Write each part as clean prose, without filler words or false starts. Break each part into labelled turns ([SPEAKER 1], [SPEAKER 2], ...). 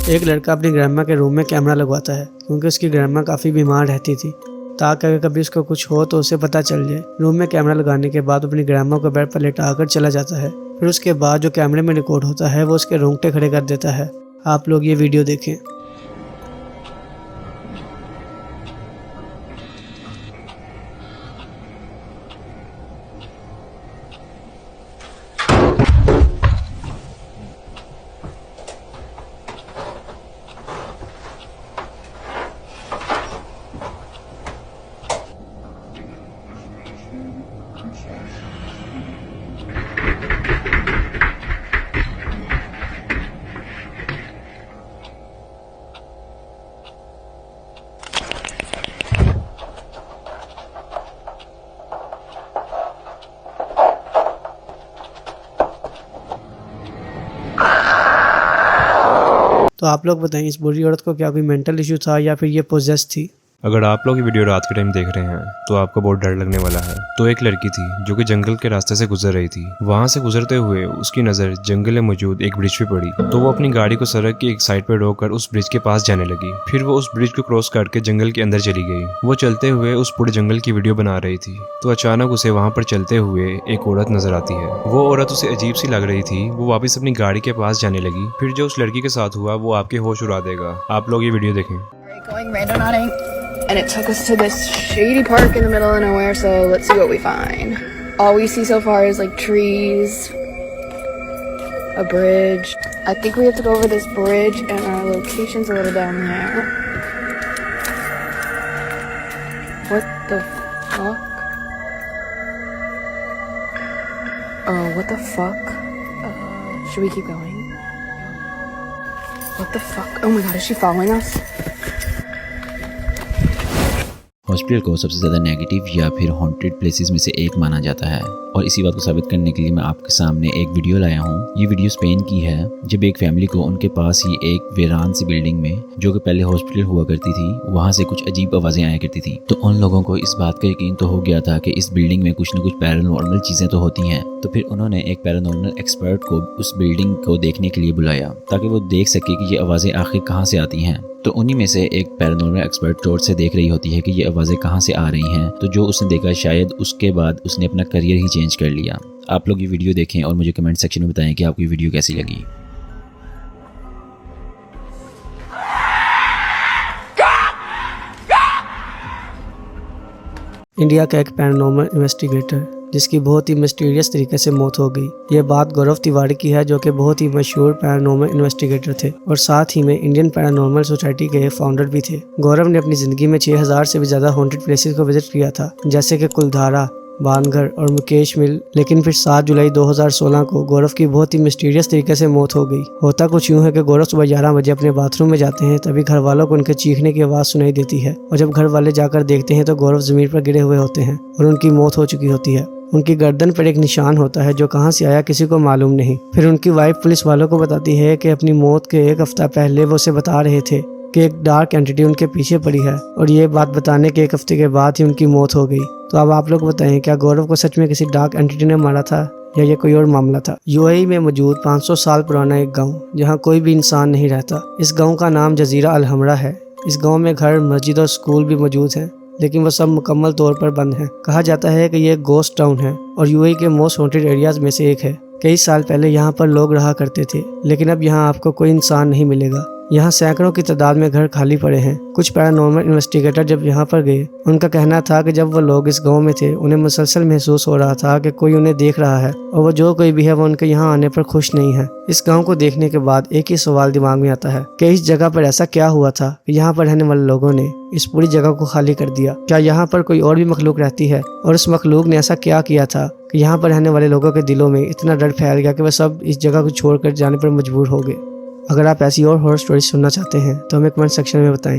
[SPEAKER 1] एक लड़का अपनी ग्रैंडमा के रूम में कैमरा लगवाता है क्योंकि उसकी ग्रैंडमा काफ़ी बीमार रहती थी, ताकि अगर कभी उसको कुछ हो तो उसे पता चल जाए। रूम में कैमरा लगाने के बाद अपनी ग्रैंडमा को बेड पर लेटाकर चला जाता है। फिर उसके बाद जो कैमरे में रिकॉर्ड होता है वो उसके रोंगटे खड़े कर देता है। आप लोग ये वीडियो देखें। तो आप लोग बताएं, इस बुरी औरत को क्या कोई मेंटल इशू था या फिर ये पोजेस थी?
[SPEAKER 2] अगर आप लोग ये वीडियो रात के टाइम देख रहे हैं तो आपको बहुत डर लगने वाला है। तो एक लड़की थी जो कि जंगल के रास्ते से गुजर रही थी। वहां से गुजरते हुए उसकी नज़र जंगल में मौजूद एक ब्रिज पे पड़ी, तो वो अपनी गाड़ी को सड़क की एक साइड पर रोककर उस ब्रिज के पास जाने लगी। फिर वो उस ब्रिज को क्रॉस करके जंगल के अंदर चली गई। वो चलते हुए उस पूरे जंगल की वीडियो बना रही थी, तो अचानक उसे वहाँ पर चलते हुए एक औरत नजर आती है। वो औरत उसे अजीब सी लग रही थी। वो वापस अपनी गाड़ी के पास जाने लगी। फिर जो उस लड़की के साथ हुआ वो आपके होश उड़ा देगा। आप लोग ये वीडियो देखें।
[SPEAKER 3] And it took us to this shady park in the middle of nowhere, so let's see what we find. All we see so far is like trees, a bridge. I think we have to go over this bridge and our location's a little down there. What the fuck? Oh, what the fuck? Should we keep going? What the fuck? Oh my god, is she following us?
[SPEAKER 4] Hospital को सबसे ज़्यादा negative या फिर haunted places में से एक माना जाता है, और इसी बात को साबित करने के लिए मैं आपके सामने एक वीडियो लाया हूँ। ये वीडियो स्पेन की है, जब एक फैमिली को उनके पास ही एक वीरान सी बिल्डिंग में, जो कि पहले हॉस्पिटल हुआ करती थी, वहाँ से कुछ अजीब आवाज़ें आया करती थी। तो उन लोगों को इस बात का यकीन तो हो गया था कि इस बिल्डिंग में कुछ न कुछ पैरानॉर्मल चीज़ें तो होती हैं। तो फिर उन्होंने एक पैरानॉर्मल एक्सपर्ट को उस बिल्डिंग को देखने के लिए बुलाया, ताकि वो देख सके कि ये आवाज़ें आखिर कहाँ से आती हैं। तो उन्हीं में से एक पैरानॉर्मल एक्सपर्ट टॉर्च से देख रही होती है कि ये आवाज़ें कहाँ से आ रही हैं। तो जो उसने देखा, शायद उसके बाद उसने अपना करियर ही चेंज कर लिया। आप लोग ये वीडियो देखें और मुझे कमेंट सेक्शन में बताएं कि आपको ये वीडियो कैसी लगी।
[SPEAKER 1] इंडिया का एक पैरानॉर्मल इन्वेस्टिगेटर जिसकी बहुत ही मिस्टीरियस तरीके से मौत हो गई। ये बात गौरव तिवारी की है, जो कि बहुत ही मशहूर पैरानॉर्मल इन्वेस्टिगेटर थे और साथ ही में इंडियन पैरानॉर्मल सोसाइटी के फाउंडर भी थे। गौरव ने अपनी जिंदगी में 6000 से भी ज्यादा हॉन्टेड प्लेसेस को विजिट किया था, जैसे कि कुलधारा, बानघर और मुकेश मिल। लेकिन फिर 7 जुलाई 2016 को गौरव की बहुत ही मिस्टीरियस तरीके से मौत हो गई। होता कुछ यूं है कि गौरव सुबह 11 बजे अपने बाथरूम में जाते हैं, तभी घर वालों को उनके चीखने की आवाज़ सुनाई देती है, और जब घर वाले जाकर देखते हैं तो गौरव जमीन पर गिरे हुए होते हैं और उनकी मौत हो चुकी होती है। उनकी गर्दन पर एक निशान होता है जो कहां से आया किसी को मालूम नहीं। फिर उनकी वाइफ पुलिस वालों को बताती है कि अपनी मौत के 1 हफ्ता पहले वो उसे बता रहे थे कि एक डार्क एंटिटी उनके पीछे पड़ी है, और ये बात बताने के 1 हफ्ते के बाद ही उनकी मौत हो गई। तो अब आप लोग बताएं, क्या गौरव को सच में किसी डार्क एंटिटी ने मारा था या ये कोई और मामला था? यूएई में मौजूद 500 साल पुराना एक गाँव जहाँ कोई भी इंसान नहीं रहता। इस गाँव का नाम जजीरा अल हमरा है। इस गाँव में घर, मस्जिद और स्कूल भी मौजूद हैं, लेकिन वो सब मुकम्मल तौर पर बंद हैं। कहा जाता है कि ये एक गोस्ट टाउन है और यूएई के मोस्ट हॉन्टेड एरियाज में से एक है। कई साल पहले यहाँ पर लोग रहा करते थे, लेकिन अब यहाँ आपको कोई इंसान नहीं मिलेगा। यहाँ सैकड़ों की तादाद में घर खाली पड़े हैं। कुछ पैरानॉर्मल इन्वेस्टिगेटर जब यहाँ पर गए, उनका कहना था कि जब वो लोग इस गांव में थे, उन्हें मुसलसल महसूस हो रहा था कि कोई उन्हें देख रहा है, और वो जो कोई भी है वो उनके यहाँ आने पर खुश नहीं है। इस गांव को देखने के बाद एक ही सवाल दिमाग में आता है कि इस जगह पर ऐसा क्या हुआ था कि यहाँ पर रहने वाले लोगों ने इस पूरी जगह को खाली कर दिया। क्या यहाँ पर कोई और भी मखलूक रहती है, और उस मखलूक ने ऐसा क्या किया था कि यहाँ पर रहने वाले लोगों के दिलों में इतना डर फैल गया कि वह सब इस जगह को छोड़कर जाने पर मजबूर हो गए। अगर आप ऐसी और हॉरर स्टोरी सुनना चाहते हैं तो हमें कमेंट सेक्शन में बताएं।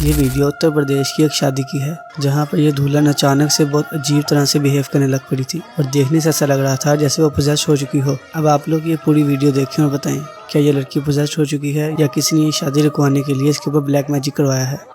[SPEAKER 1] ये वीडियो उत्तर प्रदेश की एक शादी की है, जहाँ पर यह दुल्हन अचानक से बहुत अजीब तरह से बिहेव करने लग पड़ी थी और देखने से ऐसा लग रहा था जैसे वो पोजेस हो चुकी हो। अब आप लोग ये पूरी वीडियो देखें और बताएं, क्या ये लड़की पोजेस हो चुकी है या किसी ने शादी रुकवाने के लिए इसके ऊपर ब्लैक मैजिक करवाया है।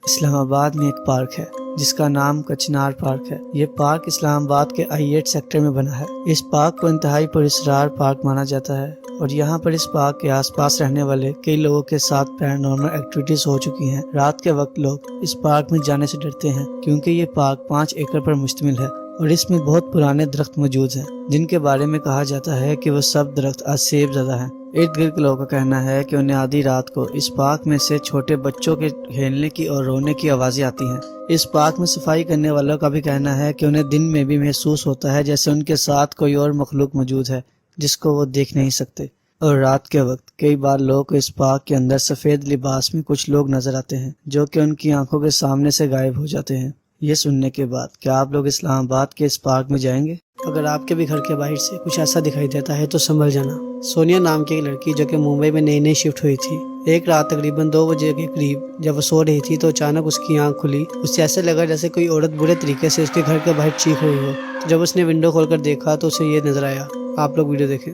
[SPEAKER 1] इस्लामाबाद में एक पार्क है जिसका नाम कचनार पार्क है। ये पार्क इस्लामाबाद के I8 सेक्टर में बना है। इस पार्क को इंतहाई पुरस्कार पार्क माना जाता है और यहाँ पर इस पार्क के आसपास रहने वाले कई लोगों के साथ पैरानॉर्मल एक्टिविटीज हो चुकी हैं। रात के वक्त लोग इस पार्क में जाने से डरते हैं क्योंकि ये पार्क 5 एकड़ पर मुश्तमिल है और इसमें बहुत पुराने दरख्त मौजूद हैं जिनके बारे में कहा जाता है कि वो सब दरख्त आज से ज्यादा हैं। इर्द गिर्द के लोगों का कहना है कि उन्हें आधी रात को इस पार्क में से छोटे बच्चों के खेलने की और रोने की आवाजें आती हैं। इस पार्क में सफाई करने वालों का भी कहना है कि उन्हें दिन में भी महसूस होता है जैसे उनके साथ कोई और मखलूक मौजूद है जिसको वो देख नहीं सकते। और रात के वक्त कई बार लोगों को इस पार्क के अंदर सफेद लिबास में कुछ लोग नजर आते हैं जो कि उनकी आंखों के सामने से गायब हो जाते हैं। ये सुनने के बाद क्या आप लोग इस्लामाबाद के इस पार्क में जाएंगे? अगर आपके भी घर के बाहर से कुछ ऐसा दिखाई देता है तो संभल जाना। सोनिया नाम की एक लड़की जो कि मुंबई में नई शिफ्ट हुई थी, एक रात तकरीबन 2 बजे के करीब जब वो सो रही थी तो अचानक उसकी आंख खुली। उसे ऐसे लगा जैसे कोई औरत बुरे तरीके से उसके घर के बाहर चीख रही हो। तो जब उसने विंडो खोलकर देखा तो उसे ये नजर आया। आप लोग वीडियो देखें।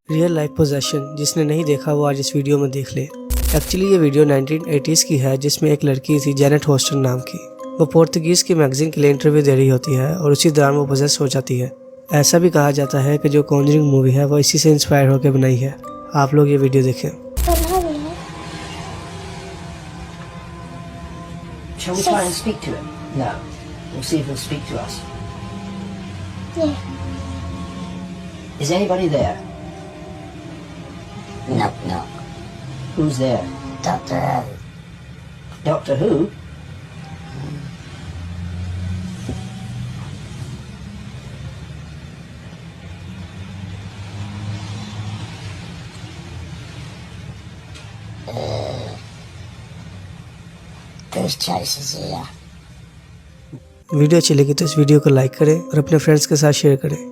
[SPEAKER 1] रियल लाइफ पोजेशन जिसने नहीं देखा वो आज इस वीडियो में देख ले। एक्चुअली ये वीडियो 1980s की है जिसमें एक लड़की थी जेनेट होस्टन नाम की। वो पोर्तुगीज की मैगजीन के लिए इंटरव्यू दे रही होती है और उसी दौरान वो पोजेस हो जाती है। ऐसा भी कहा जाता है कि जो कॉन्जरिंग मूवी है वो इसी से इंस्पायर होकर बनाई है। आप लोग ये वीडियो देखें।
[SPEAKER 5] Shall we try and speak to him? No. We'll see if he'll speak to us.
[SPEAKER 6] Yeah.
[SPEAKER 5] Is anybody there?
[SPEAKER 6] No, no.
[SPEAKER 5] Who's there?
[SPEAKER 6] Doctor Who.
[SPEAKER 5] Doctor Who?
[SPEAKER 6] Goose Chase is here.
[SPEAKER 1] Video अच्छी लगी तो इस video को like करें और अपने friends के साथ शेयर करें।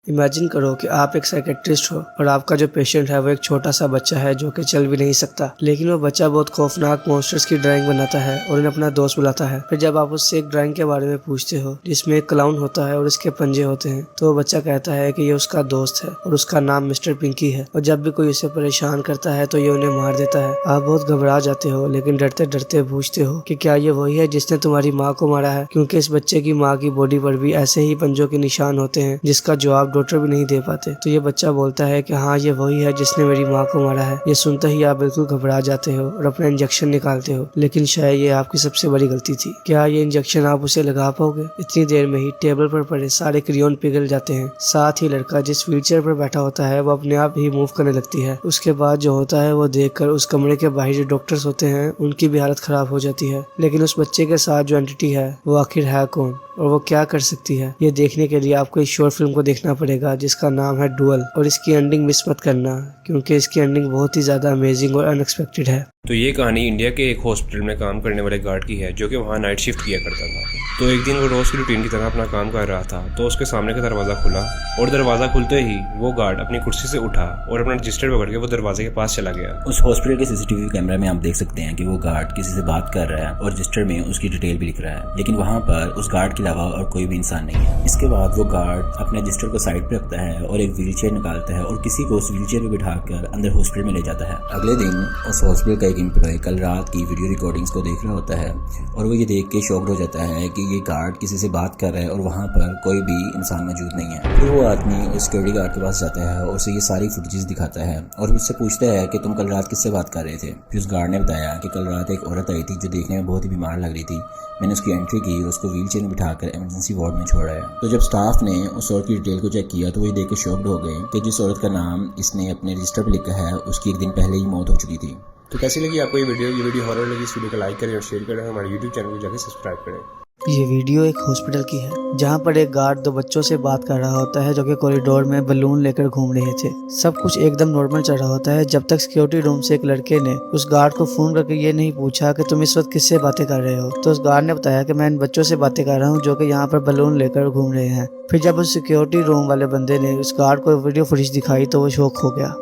[SPEAKER 1] इमेजिन करो कि आप एक साइकेट्रिस्ट हो और आपका जो पेशेंट है वो एक छोटा सा बच्चा है जो कि चल भी नहीं सकता, लेकिन वो बच्चा बहुत खौफनाक मॉन्स्टर्स की ड्राइंग बनाता है और उन्हें अपना दोस्त बुलाता है। फिर जब आप उससे एक ड्राइंग के बारे में पूछते हो जिसमें एक क्लाउन होता है और इसके पंजे होते हैं तो वो बच्चा कहता है कि ये उसका दोस्त है और उसका नाम मिस्टर पिंकी है और जब भी कोई उसे परेशान करता है तो ये उन्हें मार देता है। आप बहुत घबरा जाते हो लेकिन डरते डरते पूछते हो कि क्या ये वही है जिसने तुम्हारी माँ को मारा है, क्योंकि इस बच्चे की माँ की बॉडी पर भी ऐसे ही पंजों के निशान होते हैं जिसका जवाब डॉक्टर भी नहीं दे पाते। तो ये बच्चा बोलता है कि हाँ ये वही है जिसने मेरी माँ को मारा है। ये सुनते ही आप बिल्कुल घबरा जाते हो और अपना इंजेक्शन निकालते हो, लेकिन शायद ये आपकी सबसे बड़ी गलती थी। क्या ये इंजेक्शन आप उसे लगा पाओगे? इतनी देर में ही टेबल पर पड़े सारे क्रेयॉन पिघल जाते हैं। साथ ही लड़का जिस व्हीलचेयर पर बैठा होता है वो अपने आप ही मूव करने लगती है। उसके बाद जो होता है वो देखकर उस कमरे के बाहर जो डॉक्टर्स होते हैं उनकी भी हालत खराब हो जाती है। लेकिन उस बच्चे के साथ जो एंटिटी है वो आखिर है कौन और वो क्या कर सकती है, ये देखने के लिए आपको इस शॉर्ट फिल्म को देखना पड़ेगा जिसका नाम है डुअल। और इसकी एंडिंग मिस मत करना क्योंकि इसकी एंडिंग बहुत ही ज्यादा अमेजिंग और अनएक्सपेक्टेड है।
[SPEAKER 2] तो ये कहानी इंडिया के एक हॉस्पिटल में काम करने वाले गार्ड की है जो कि वहाँ नाइट शिफ्ट किया करता था। तो एक दिन वो रोज की रूटीन की तरह अपना काम कर रहा था तो उसके सामने का दरवाज़ा खुला और दरवाज़ा खुलते ही वो गार्ड अपनी कुर्सी से उठा और अपना रजिस्टर पकड़ के वो दरवाजे के पास चला गया।
[SPEAKER 4] उस हॉस्पिटल के सीसीटीवी कैमरा में आप देख सकते हैं कि वो गार्ड किसी से बात कर रहा है और रजिस्टर में उसकी डिटेल भी लिख रहा है, लेकिन वहाँ पर उस गार्ड के अलावा और कोई भी इंसान नहीं है। इसके बाद वो गार्ड अपने रजिस्टर को साइड पे रखता है और एक व्हीलचेयर निकालता है और किसी को उस व्हीलचेयर में बिठाकर अंदर हॉस्पिटल में ले जाता है। अगले दिन उस हॉस्पिटल का एक एम्प्लॉय कल रात की वीडियो रिकॉर्डिंग्स को देख रहा होता है और वो ये देख के शॉक्ड हो जाता है कि ये गार्ड किसी से बात कर रहा है और वहाँ पर कोई भी इंसान मौजूद नहीं है। फिर वो आदमी उस सिक्योरिटी गार्ड के पास जाता है और उसे ये सारी फुटेजेस दिखाता है और उससे पूछता है कि तुम कल रात किससे बात कर रहे थे। फिर उस गार्ड ने बताया कि कल रात एक औरत आई थी जो देखने में बहुत ही बीमार लग रही थी। मैंने उसकी एंट्री की और उसको व्हीलचेयर में बिठाकर इमरजेंसी वार्ड में छोड़ा है। तो जब स्टाफ ने उस औरत की डिटेल को चेक किया तो वो ये देख के शॉक्ड हो गए कि जिस औरत का नाम इसने अपने रजिस्टर पर लिखा है उसकी एक दिन पहले ही मौत हो चुकी थी।
[SPEAKER 2] तो कैसी लगी आपको ये वीडियो हॉरर लगी? इस वीडियो को लाइक करें और शेयर करें। हमारे यूट्यूब चैनल को जाकर सब्सक्राइब करें।
[SPEAKER 1] ये वीडियो एक हॉस्पिटल की है जहाँ पर एक गार्ड 2 बच्चों से बात कर रहा होता है जो कि कॉरिडोर में बलून लेकर घूम रहे थे। सब कुछ एकदम नॉर्मल चल रहा होता है जब तक सिक्योरिटी रूम से एक लड़के ने उस गार्ड को फोन करके ये नहीं पूछा कि तुम इस वक्त किससे बातें कर रहे हो। तो उस गार्ड ने बताया कि मैं इन बच्चों से बातें कर रहा हूँ जो कि यहाँ पर बलून लेकर घूम रहे हैं। फिर जब उस सिक्योरिटी रूम वाले बंदे ने उस गार्ड को वीडियो फुटेज दिखाई तो वो शॉक हो गया।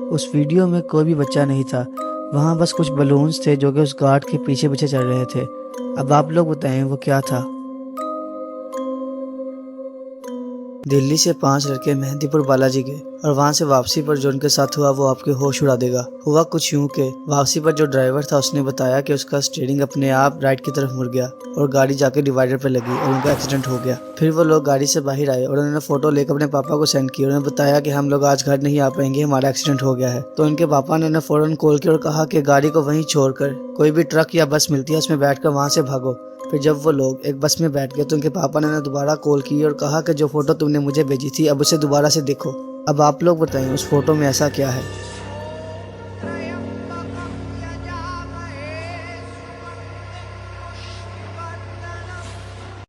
[SPEAKER 1] उस वीडियो में कोई भी बच्चा नहीं था वहाँ बस कुछ बलून्स थे जो कि उस गार्ड के पीछे पीछे चल रहे थे। अब आप लोग बताएं वो क्या था। दिल्ली से 5 लड़के मेहंदीपुर बालाजी गए और वहाँ से वापसी पर जो उनके साथ हुआ वो आपके होश उड़ा देगा। हुआ कुछ यूं के वापसी पर जो ड्राइवर था उसने बताया कि उसका स्टीयरिंग अपने आप राइट की तरफ मुड़ गया और गाड़ी जाके डिवाइडर पर लगी और उनका एक्सीडेंट हो गया। फिर वो लोग गाड़ी से बाहर आए और उन्होंने फोटो लेकर अपने पापा को सेंड की। उन्होंने बताया कि हम लोग आज घर नहीं आ पाएंगे, हमारा एक्सीडेंट हो गया है। तो उनके पापा ने उन्हें फौरन कॉल किया और कहा कि गाड़ी को वहीं छोड़कर कोई भी ट्रक या बस मिलती है उसमें बैठकर वहाँ से भागो। फिर जब वो लोग एक बस में बैठ गए तो उनके पापा ने उन्हें दोबारा कॉल की और कहा कि जो फोटो तुमने मुझे भेजी थी अब उसे दोबारा से देखो। अब आप लोग बताएं उस फोटो में ऐसा क्या है।